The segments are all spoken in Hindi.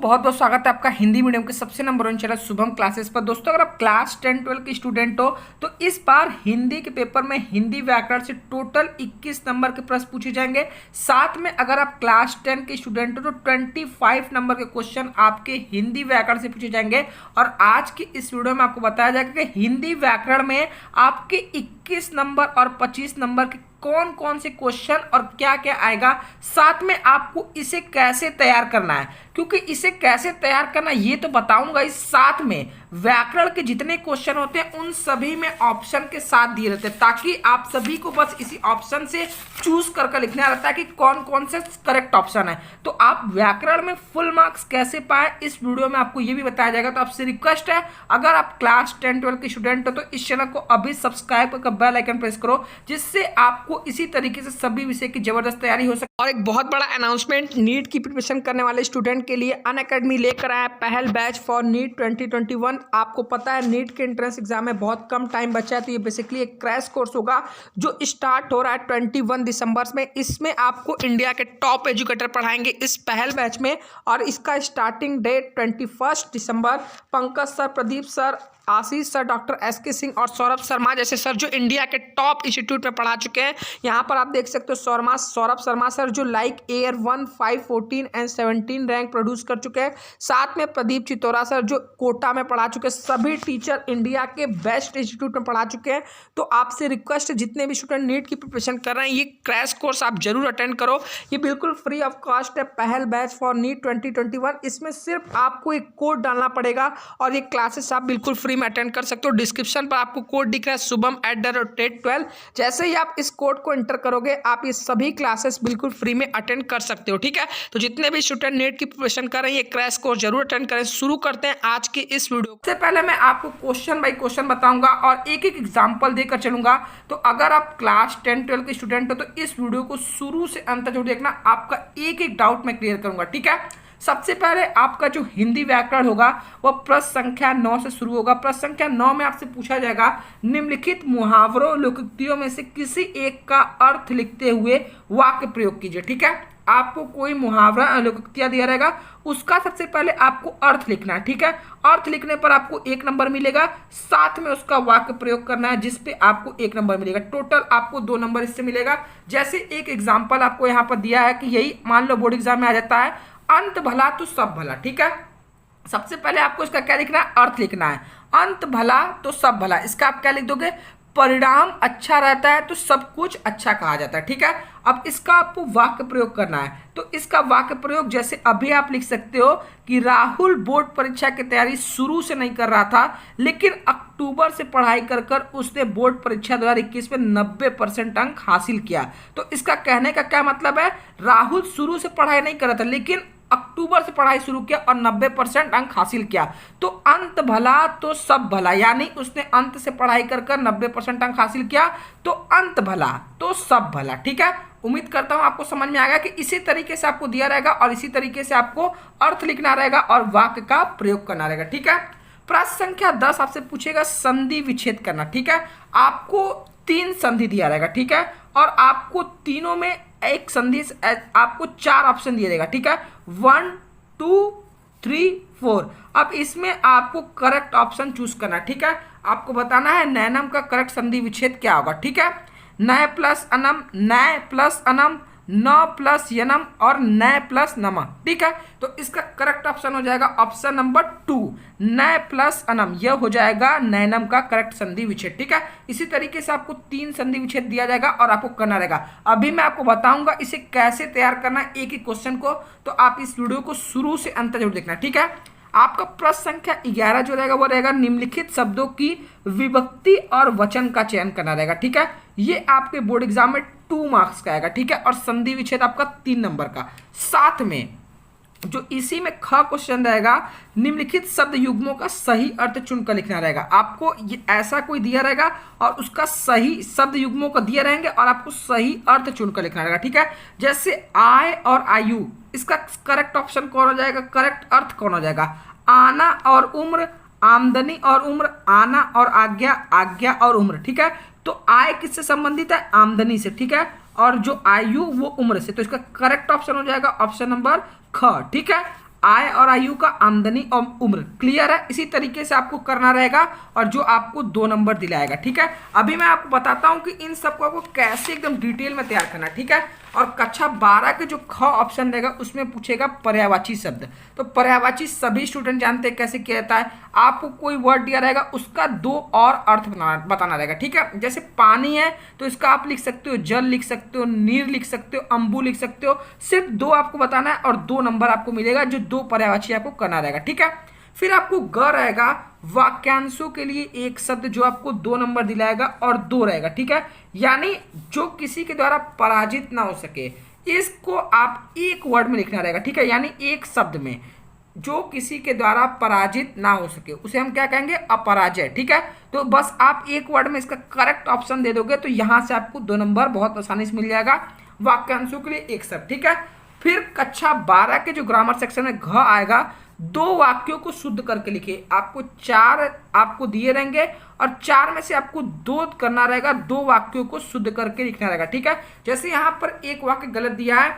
बहुत बहुत स्वागत है आपका हिंदी मीडियम के सबसे number one channel Shubham classes पर। दोस्तों अगर आप क्लास 10-12 के स्टूडेंट हो तो इस बार हिंदी के पेपर में हिंदी व्याकरण से टोटल 21 नंबर के प्रश्न पूछे जाएंगे। साथ में अगर आप क्लास 10 के स्टूडेंट हो तो 25 नंबर के क्वेश्चन आपके हिंदी व्याकरण से पूछे जाएंगे। और आज की इस वीडियो में आपको बताया जाएगा कि हिंदी व्याकरण में आपके 21 नंबर और 25 नंबर के कौन कौन से क्वेश्चन और क्या क्या आएगा, साथ में आपको इसे कैसे तैयार करना है, क्योंकि इसे कैसे तैयार करना ये तो बताऊंगा। इस साथ में व्याकरण के जितने क्वेश्चन होते हैं उन सभी में ऑप्शन के साथ दिए रहते हैं, ताकि आप सभी को बस इसी ऑप्शन से चूज करके लिखना रहता है कि कौन कौन से करेक्ट ऑप्शन है। तो आप व्याकरण में फुल मार्क्स कैसे पाए इस वीडियो में आपको ये भी बताया जाएगा। तो आपसे रिक्वेस्ट है, अगर आप क्लास 10-12 के स्टूडेंट हो तो इस चैनल को अभी सब्सक्राइब करके बेल आइकन प्रेस करो, जिससे आपको इसी तरीके से सभी विषय की जबरदस्त तैयारी हो सके। और एक बहुत बड़ा अनाउंसमेंट, नीट की प्रिपरेशन करने वाले स्टूडेंट के लिए अनअकैडमी लेकर आया पहल बैच फॉर नीट 2021। आपको पता है नीट के एंट्रेंस एग्जाम में बहुत कम टाइम बचा है, तो ये बेसिकली एक क्रैश कोर्स होगा जो स्टार्ट हो रहा है 21 दिसंबर में। इसमें आपको इंडिया के टॉप एजुकेटर पढ़ाएंगे इस पहल बैच में, और इसका स्टार्टिंग डेट 21 दिसंबर। पंकज सर, प्रदीप सर, आशीष सर, डॉक्टर एसके सिंह और सौरभ शर्मा जैसे सर जो इंडिया के टॉप इंस्टीट्यूट में पढ़ा चुके हैं। यहाँ पर आप देख सकते हो सौरभ शर्मा सर जो like air 1, 5, 14 and 17 rank produce कर चुके हैं। साथ में प्रदीप चितौरा सर जो कोटा में पढ़ा चुके हैं। सभी टीचर इंडिया के बेस्ट इंस्टीट्यूट में पढ़ा चुके हैं। तो आपसे रिक्वेस्ट है, जितने भी स्टूडेंट नीट की प्रिपरेशन कर रहे हैं ये क्रैश कोर्स आप जरूर अटेंड करो। ये बिल्कुल फ्री ऑफ कॉस्ट है, पहल बैच फॉर नीट 2021। इसमें सिर्फ आपको एक कोड डालना पड़ेगा और ये क्लासेस आप बिल्कुल फ्री अटेंड कर सकते हो। डिस्क्रिप्शन पर आपको कोड दिख रहा है shubham@TET12। जैसे ही आप इस कोड को एंटर करोगे आप ये सभी क्लासेस बिल्कुल फ्री में अटेंड कर सकते हो, ठीक है। तो जितने भी स्टूडेंट नेट की प्रिपरेशन कर रहे हैं ये क्रैश कोर्स जरूर अटेंड करें। शुरू करते हैं आज की इस वीडियो। सबसे पहले मैं आपको क्वेश्चन बाय क्वेश्चन बताऊंगा और एक एक एग्जांपल देकर चलूंगा। तो अगर आप क्लास 10-12 के स्टूडेंट हो तो इस वीडियो को शुरू से अंत तक जरूर देखना, आपका एक एक डाउट मैं क्लियर करूंगा, ठीक है। सबसे पहले आपका जो हिंदी व्याकरण होगा वह प्रश्न संख्या 9 से शुरू होगा। प्रश्न संख्या 9 में आपसे पूछा जाएगा, निम्नलिखित मुहावरों लोकोक्तियों में से किसी एक का अर्थ लिखते हुए वाक्य प्रयोग कीजिए, ठीक है। आपको कोई मुहावरा लोकोक्तियां दिया रहेगा, उसका सबसे पहले आपको अर्थ लिखना है, ठीक है। अर्थ लिखने पर आपको 1 नंबर मिलेगा, साथ में उसका वाक्य प्रयोग करना है जिसपे आपको 1 नंबर मिलेगा। टोटल आपको 2 नंबर इससे मिलेगा। जैसे एक एग्जाम्पल आपको यहाँ पर दिया है कि यही मान लो बोर्ड एग्जाम में आ जाता है, अंत भला तो सब भला, ठीक है। सबसे पहले आपको इसका क्या लिखना है, अर्थ लिखना है। अंत भला तो सब भला, इसका आप क्या लिख दोगे, परिणाम अच्छा रहता है तो सब कुछ अच्छा कहा जाता है, ठीक है। अब इसका आपको वाक्य प्रयोग करना है, तो इसका वाक्य प्रयोग जैसे अभी आप लिख सकते हो कि राहुल बोर्ड परीक्षा की तैयारी शुरू से नहीं कर रहा था, लेकिन अक्टूबर से पढ़ाई कर कर उसने बोर्ड परीक्षा 2021 में 90% अंक हासिल किया। तो इसका कहने का क्या मतलब है, राहुल शुरू से पढ़ाई नहीं कर रहा था लेकिन अक्टूबर से पढ़ाई शुरू किया और 90% अंक हासिल किया। तो अंत भला तो सब भला, यानी उसने अंत से पढ़ाई कर कर 90% अंक हासिल किया, तो अंत भला तो सब भला, ठीक है। उम्मीद करता हूं आपको समझ में आ गया कि इसी तरीके से आपको दिया रहेगा और इसी तरीके से आपको अर्थ लिखना रहेगा और वाक्य का प्रयोग करना रहेगा, ठीक है। प्रश्न संख्या 10 आपसे पूछेगा संधि विच्छेद करना, ठीक है। आपको 3 संधि दिया रहेगा, ठीक है, और आपको तीनों में एक संधि आपको 4 ऑप्शन दिया रहेगा, ठीक है। 1, 2, 3, 4। अब इसमें आपको करेक्ट ऑप्शन चूज करना, ठीक है। आपको बताना है नैनम का करेक्ट संधि विच्छेद क्या होगा, ठीक है। नय प्लस अनम, नय प्लस अनम, न प्लस यनम और नय प्लस नम, ठीक है। तो इसका करेक्ट ऑप्शन हो जाएगा ऑप्शन नंबर 2, नय प्लस अनम। यह हो जाएगा नैनम का करेक्ट संधि विच्छेद, ठीक है। इसी तरीके से आपको 3 संधि विच्छेद दिया जाएगा और आपको करना रहेगा। अभी मैं आपको बताऊंगा इसे कैसे तैयार करना है एक एक क्वेश्चन को, तो आप इस वीडियो को शुरू से अंत जरूर देखना, ठीक है। आपका प्रश्न संख्या 11 जो रहेगा वो रहेगा निम्नलिखित शब्दों की विभक्ति और वचन का चयन करना रहेगा, ठीक है। ये आपके बोर्ड एग्जाम में 2 मार्क्स का आएगा, ठीक है, और संधि विच्छेद आपका 3 नंबर का। साथ में जो इसी में ख क्वेश्चन रहेगा, निम्नलिखित शब्द युग्मों का सही अर्थ चुनकर लिखना रहेगा। आपको ये ऐसा कोई दिया रहेगा और उसका सही शब्द युग्मों को दिए रहेंगे और आपको सही अर्थ चुनकर लिखना रहेगा, ठीक है। जैसे आय और आयु, इसका करेक्ट ऑप्शन कौन हो जाएगा, करेक्ट अर्थ कौन हो जाएगा, आना और उम्र, आमदनी और उम्र, आना और आज्ञा, आज्ञा और उम्र, ठीक है। तो आय किससे संबंधित है, आमदनी से, ठीक है, और जो आयु वो उम्र से। तो इसका करेक्ट ऑप्शन हो जाएगा ऑप्शन नंबर ख, ठीक है। आय और आयु का, आमदनी और उम्र। क्लियर है? इसी तरीके से आपको करना रहेगा और जो आपको 2 नंबर दिलाएगा। ठीक है, अभी मैं आपको बताता हूं कि इन सबको आपको कैसे एकदम डिटेल में तैयार करना है। ठीक है, और कक्षा 12 के जो ख ऑप्शन रहेगा उसमें पूछेगा पर्यायवाची शब्द। तो पर्यायवाची सभी स्टूडेंट जानते हैं कैसे किया जाता है। आपको कोई वर्ड दिया रहेगा, उसका 2 और अर्थ बताना रहेगा। ठीक है, जैसे पानी है तो इसका आप लिख सकते हो जल, लिख सकते हो नीर, लिख सकते हो अम्बु, लिख सकते हो। सिर्फ 2 आपको बताना है और 2 नंबर आपको मिलेगा, जो 2 पर्यायवाची आपको करना रहेगा। ठीक है, फिर आपको ग रहेगा वाक्यांशों के लिए एक शब्द, जो आपको 2 नंबर दिलाएगा और 2 रहेगा। ठीक है, यानी जो किसी के द्वारा पराजित ना हो सके, इसको आप एक वर्ड में लिखना रहेगा। ठीक है, यानी एक शब्द में जो किसी के द्वारा पराजित ना हो सके उसे हम क्या कहेंगे? अपराजय। ठीक है, तो बस आप एक वर्ड में इसका करेक्ट ऑप्शन दे दोगे तो यहां से आपको 2 नंबर बहुत आसानी से मिल जाएगा, वाक्यांशों के लिए एक शब्द। ठीक है, फिर कक्षा 12 के जो ग्रामर सेक्शन में घ आएगा, 2 वाक्यों को शुद्ध करके लिखिए। आपको 4 आपको दिए रहेंगे और 4 में से आपको 2 करना रहेगा, 2 वाक्यों को शुद्ध करके लिखना रहेगा। ठीक है, जैसे यहाँ पर एक वाक्य गलत दिया है,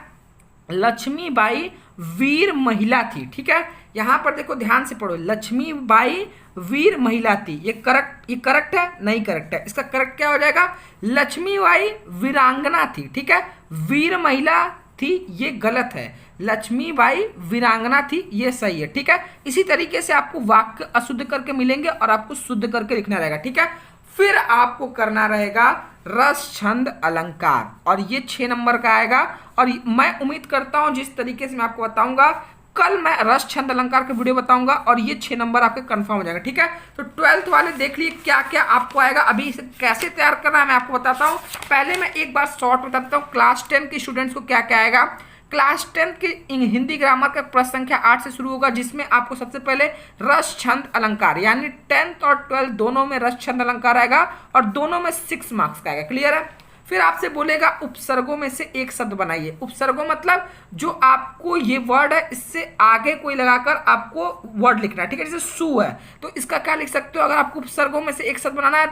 लक्ष्मीबाई वीर महिला थी। ठीक है, यहां पर देखो ध्यान से पढ़ो, लक्ष्मीबाई वीर महिला थी। ये करेक्ट है? नहीं करेक्ट है। इसका करेक्ट क्या हो जाएगा? लक्ष्मीबाई वीरांगना थी। ठीक है, वीर महिला थी ये गलत है, लक्ष्मीबाई वीरांगना थी ये सही है। ठीक है, इसी तरीके से आपको वाक्य अशुद्ध करके मिलेंगे और आपको शुद्ध करके लिखना रहेगा। ठीक है, फिर आपको करना रहेगा रस छंद अलंकार और ये 6 नंबर का आएगा। और मैं उम्मीद करता हूं जिस तरीके से मैं आपको बताऊंगा, कल मैं रस छंद अलंकार के वीडियो बताऊंगा और ये 6 नंबर आपके कंफर्म हो जाएगा। ठीक है, तो 12th वाले देख लिए क्या क्या आपको आएगा। अभी इसे कैसे तैयार करना है मैं आपको बताता हूँ। पहले मैं एक बार शॉर्ट बताता हूँ क्लास 10 के स्टूडेंट्स को क्या क्या आएगा। क्लास 10 के हिंदी ग्रामर का प्रश्न संख्या 8 से शुरू होगा, जिसमें आपको सबसे पहले रस छंद अलंकार, यानी 10th और 12th दोनों में रस छंद अलंकार आएगा और दोनों में 6 मार्क्स का आएगा। क्लियर है? फिर आपसे बोलेगा उपसर्गों में से एक शब्द बनाइए। उपसर्गों मतलब जो आपको ये वर्ड है इससे आगे कोई लगाकर आपको वर्ड लिखना है। ठीक है, जैसे सु है तो इसका क्या लिख सकते हो? अगर आपको उपसर्गों में से एक शब्द बनाना है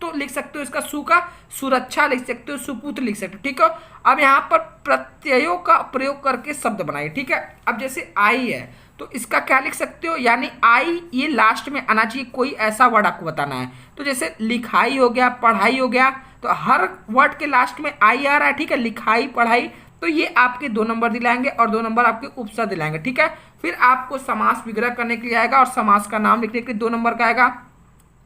तो लिख सकते हो इसका सु का सुरक्षा लिख सकते हो, सुपुत्र लिख सकते हो। ठीक है, अब यहाँ पर प्रत्ययों का प्रयोग करके शब्द बनाइए। ठीक है, अब जैसे आई है तो इसका क्या लिख सकते हो? यानी आई ये लास्ट में आना चाहिए, कोई ऐसा वर्ड आपको बताना है। तो जैसे लिखाई हो गया, पढ़ाई हो गया, तो हर वर्ड के लास्ट में आई आ रहा है। ठीक है, लिखाई पढ़ाई, तो ये आपके 2 नंबर दिलाएंगे और 2 नंबर आपके उपसर्ग दिलाएंगे। ठीक है, फिर आपको समास विग्रह करने के लिए आएगा और समास का नाम लिखने के लिए 2 नंबर का आएगा।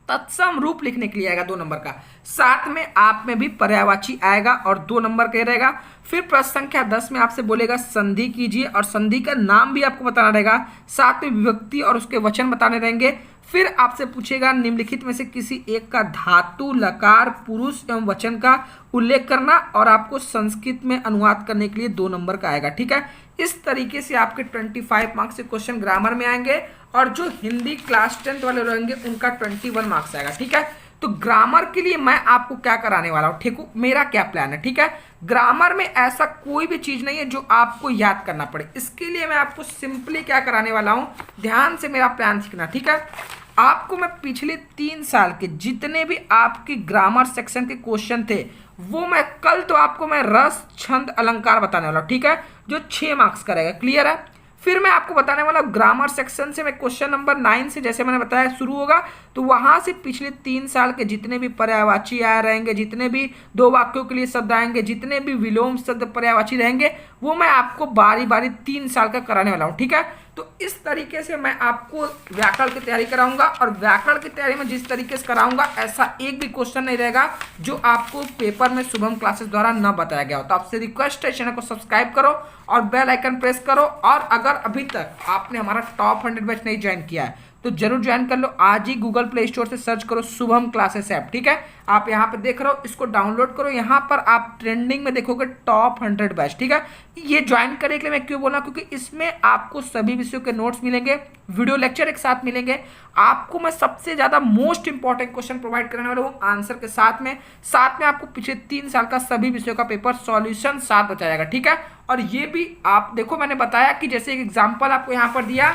तत्सम रूप लिखने के लिए आएगा 2 नंबर का। साथ में आप में भी पर्यायवाची आएगा और 2 नंबर का रहेगा। फिर प्रश्न संख्या 10 में आपसे बोलेगा संधि कीजिए और संधि का नाम भी आपको बताना रहेगा, साथ में विभक्ति और उसके वचन बताने रहेंगे। फिर आपसे पूछेगा निम्नलिखित में से किसी एक का धातु, लकार, पुरुष एवं वचन का उल्लेख करना और आपको संस्कृत में अनुवाद करने के लिए 2 नंबर का आएगा। ठीक है, इस तरीके से आपके 25 मार्क्स के क्वेश्चन ग्रामर में आएंगे और जो हिंदी क्लास 10th वाले रहेंगे उनका 21 मार्क्स आएगा। ठीक है, तो ग्रामर के लिए मैं आपको क्या कराने वाला हूँ, ठीक है, मेरा क्या प्लान है। ठीक है, ग्रामर में ऐसा कोई भी चीज नहीं है जो आपको याद करना पड़े। इसके लिए मैं आपको सिंपली क्या कराने वाला हूँ, ध्यान से मेरा प्लान सीखना। ठीक है, आपको मैं पिछले 3 साल के जितने भी आपकी ग्रामर सेक्शन के क्वेश्चन थे वो मैं कल तो आपको मैं रस छंद अलंकार बताने वाला हूँ। ठीक है, जो 6 मार्क्स का रहेगा। क्लियर है? फिर मैं आपको बताने वाला ग्रामर सेक्शन से मैं क्वेश्चन नंबर 9 से जैसे मैंने बताया शुरू होगा, तो वहां से पिछले 3 साल के जितने भी पर्यायवाची आए रहेंगे, जितने भी 2 वाक्यों के लिए शब्द आएंगे, जितने भी विलोम शब्द पर्यायवाची रहेंगे, वो मैं आपको बारी बारी 3 साल का कराने वाला हूँ। ठीक है, तो इस तरीके से मैं आपको व्याकरण की तैयारी कराऊंगा और व्याकरण की तैयारी में जिस तरीके से कराऊंगा ऐसा एक भी क्वेश्चन नहीं रहेगा जो आपको पेपर में शुभम क्लासेस द्वारा न बताया गया हो। तो आपसे रिक्वेस्ट है चैनल को सब्सक्राइब करो और बेल आइकन प्रेस करो, और अगर अभी तक आपने हमारा टॉप 100 बैच नहीं ज्वाइन किया है तो जरूर ज्वाइन कर लो। आज ही गूगल प्ले स्टोर से सर्च करो शुभम क्लासेस ऐप। ठीक है, आप यहाँ पे देख रहे हो, इसको डाउनलोड करो। यहाँ पर आप ट्रेंडिंग में देखोगे टॉप 100 बैच। ठीक है, ये ज्वाइन करने के लिए मैं क्यों बोला, क्योंकि इसमें आपको सभी विषयों के नोट्स मिलेंगे, वीडियो लेक्चर एक साथ मिलेंगे। आपको मैं सबसे ज्यादा मोस्ट इंपॉर्टेंट क्वेश्चन प्रोवाइड करने वाला हूँ आंसर के साथ में आपको पिछले 3 साल का सभी विषयों का पेपर सॉल्यूशन साथ बताया जाएगा। ठीक है, और ये भी आप देखो, मैंने बताया कि जैसे एक एग्जाम्पल आपको यहाँ पर दिया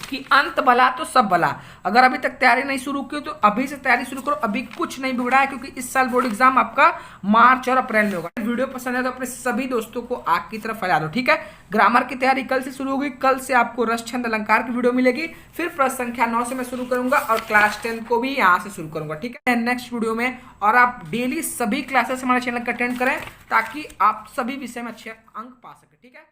कि अंत भला तो सब भला। अगर अभी तक तैयारी नहीं शुरू की तो अभी से तैयारी शुरू करो, अभी कुछ नहीं बिगड़ा है, क्योंकि इस साल बोर्ड एग्जाम आपका मार्च और अप्रैल में होगा। वीडियो पसंद है तो अपने सभी दोस्तों को आग की तरफ फैला दो, ठीक है। ग्रामर की तैयारी कल से शुरू होगी, कल से आपको रस छंद अलंकार की वीडियो मिलेगी, फिर प्रश्न संख्या 9 से मैं शुरू करूंगा और क्लास 10 को भी यहाँ से शुरू करूंगा, ठीक है, नेक्स्ट वीडियो में। और आप डेली सभी क्लासेस हमारे चैनल का अटेंड करें ताकि आप सभी विषय में अच्छे अंक पा सकें, ठीक है।